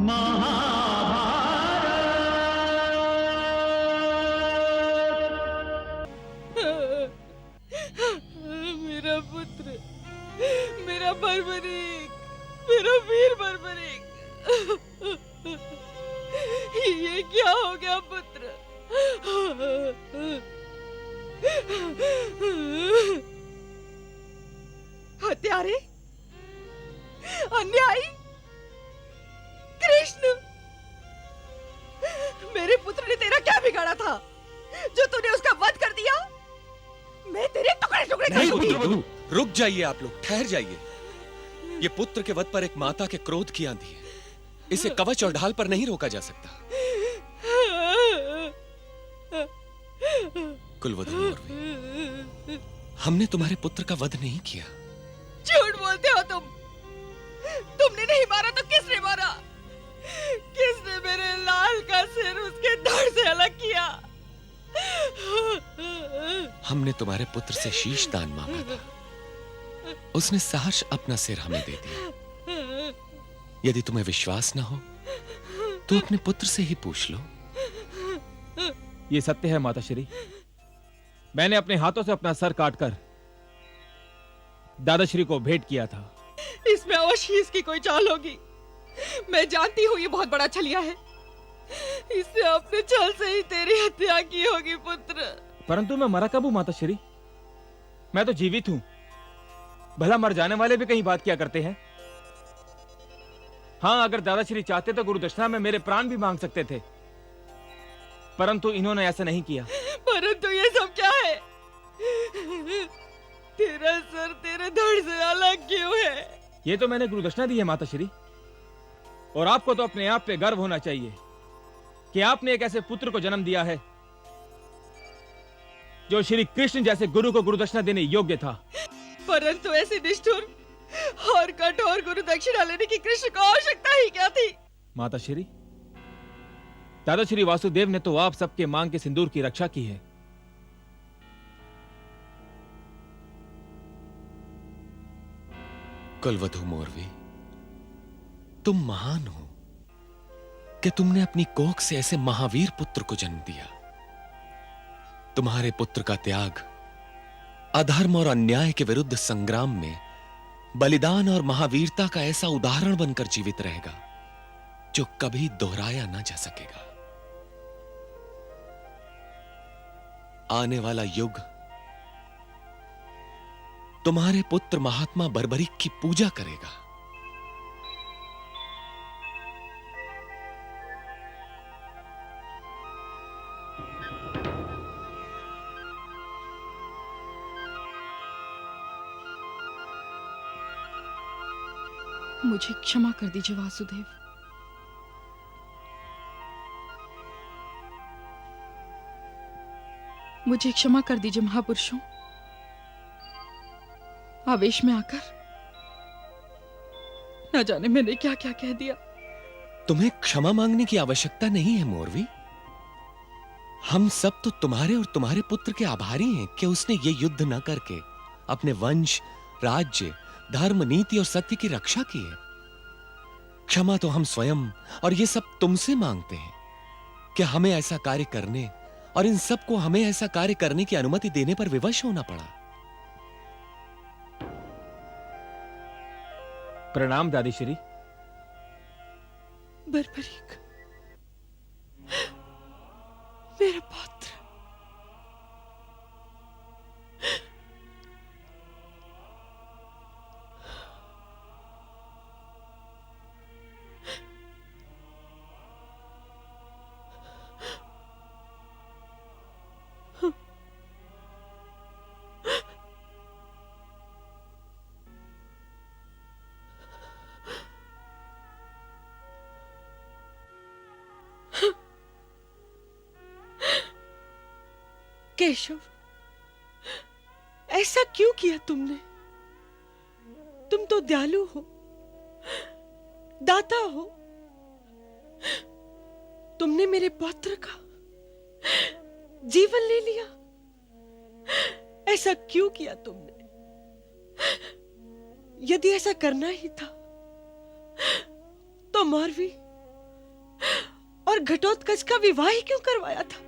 मेरा पुत्र, मेरा बर्बरीक, मेरा वीर बर्बरीक, ये क्या हो गया पुत्र? हत्यारे, अन्यायी, कृष्ण, मेरे पुत्र ने तेरा क्या बिगाड़ा था जो तूने उसका वध कर दिया? मैं तेरे टुकड़े टुकड़े कर दूंगी। पुत्रवधू, रुक जाइए आप लोग, ठहर जाइए। ये पुत्र के वध पर एक माता के क्रोध की आंधी है। इसे कवच और ढाल पर नहीं रोका जा सकता। कुलवधू मौर्वी, हमने तुम्हारे पुत्र का वध नहीं किया। झूठ बोलते हो तुम। तुमने नहीं मारा तो किसने मारा? किसने मेरे लाल का सिर उसके धड़ से अलग किया? हमने तुम्हारे पुत्र से शीश दान मांगा था। उसने सहर्ष अपना सिर हमें दे दिया। यदि तुम्हें विश्वास ना हो तो अपने पुत्र से ही पूछ लो। ये सत्य है माताश्री। मैंने अपने हाथों से अपना सर काटकर दादाश्री को भेंट किया था। इसमें अवश्य ही इसकी कोई चाल होगी। मैं जानती हूँ ये बहुत बड़ा छलिया है। इसने अपने छल से ही तेरी हत्या की होगी पुत्र। परंतु मैं मरा कब हूं माताश्री? मैं तो जीवित हूं। भला मर जाने वाले भी कहीं बात किया करते हैं। हां, अगर दादाश्री चाहते तो गुरुदक्षिणा में मेरे प्राण भी मांग सकते थे, परंतु इन्होंने ऐसा नहीं किया। परंतु ये सब क्या है? तेरा सर तेरे धड़ से अलग क्यों है? ये तो मैंने गुरुदक्षिणा दी है माताश्री। और आपको तो अपने आप पे गर्व होना चाहिए कि आपने एक ऐसे पुत्र को जन्म दिया है जो श्री कृष्ण जैसे गुरु को गुरुदक्षिणा देने योग्य था। परंतु ऐसी निष्ठुर और कठोर गुरु दक्षिणा लेने की कृष्ण को आवश्यकता ही क्या थी? माताश्री, दादाश्री वासुदेव ने तो आप सबके मांग के सिंदूर की रक्षा की है। कुलवधू मौर्वी, तुम महान हो कि तुमने अपनी कोख से ऐसे महावीर पुत्र को जन्म दिया। तुम्हारे पुत्र का त्याग अधर्म और अन्याय के विरुद्ध संग्राम में बलिदान और महावीरता का ऐसा उदाहरण बनकर जीवित रहेगा जो कभी दोहराया ना जा सकेगा। आने वाला युग तुम्हारे पुत्र महात्मा बर्बरीक की पूजा करेगा। मुझे क्षमा कर दीजिए वासुदेव। मुझे क्षमा कर दीजिए महापुरुषों। आवेश में आकर न जाने मैंने क्या क्या कह दिया। तुम्हें क्षमा मांगने की आवश्यकता नहीं है मौर्वी। हम सब तो तुम्हारे और तुम्हारे पुत्र के आभारी हैं कि उसने ये युद्ध न करके अपने वंश, राज्य, धर्म, नीति और सत्य की रक्षा की है। क्षमा तो हम स्वयं और ये सब तुमसे मांगते हैं कि हमें ऐसा कार्य करने और इन सबको हमें ऐसा कार्य करने की अनुमति देने पर विवश होना पड़ा। प्रणाम दादीश्री। बर्बरीक, मेरा पुत्र। केशव, ऐसा क्यों किया तुमने? तुम तो दयालु हो, दाता हो। तुमने मेरे पुत्र का जीवन ले लिया। ऐसा क्यों किया तुमने? यदि ऐसा करना ही था तो मौर्वी, घटोत्कच का विवाह ही क्यों करवाया था?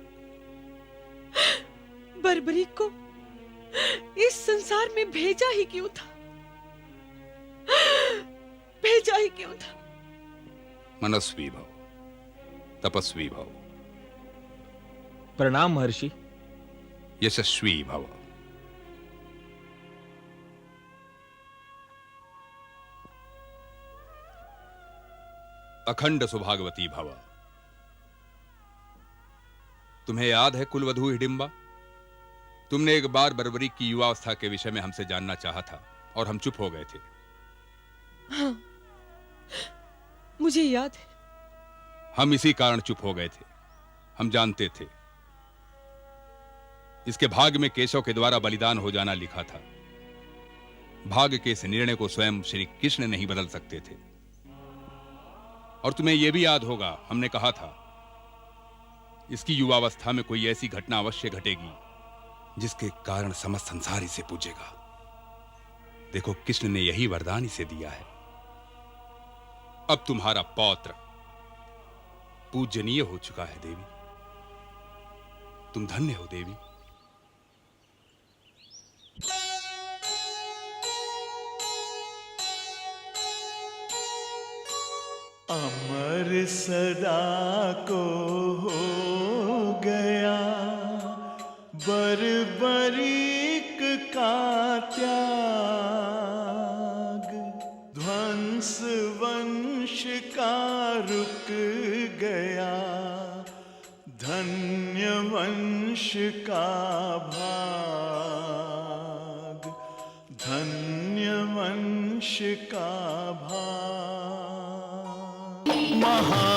बर्बरीक को इस संसार में भेजा ही क्यों था? भेजा ही क्यों था? मनस्वी भव, तपस्वी भव, प्रणाम महर्षि। यशस्वी भव। अखंड सुभागवती भव। तुम्हें याद है कुलवधू हिडिंबा? तुमने एक बार बर्बरीक की युवावस्था के विषय में हमसे जानना चाहा था और हम चुप हो गए थे। हाँ, मुझे याद है। हम इसी कारण चुप हो गए थे। हम जानते थे इसके भाग्य में केशव के द्वारा बलिदान हो जाना लिखा था। भाग्य के इस निर्णय को स्वयं श्री कृष्ण नहीं बदल सकते थे। और तुम्हें यह भी याद होगा, हमने कहा था इसकी युवावस्था में कोई ऐसी घटना अवश्य घटेगी जिसके कारण समस्त संसार इसे पूजेगा। देखो, कृष्ण ने यही वरदान इसे दिया है। अब तुम्हारा पौत्र पूजनीय हो चुका है देवी। तुम धन्य हो देवी। अमर सदा को हो गया बर्बरीक का त्याग, ध्वंस वंश का रुक गया, धन्य वंश का भाग, धन्य वंश का भाग। महा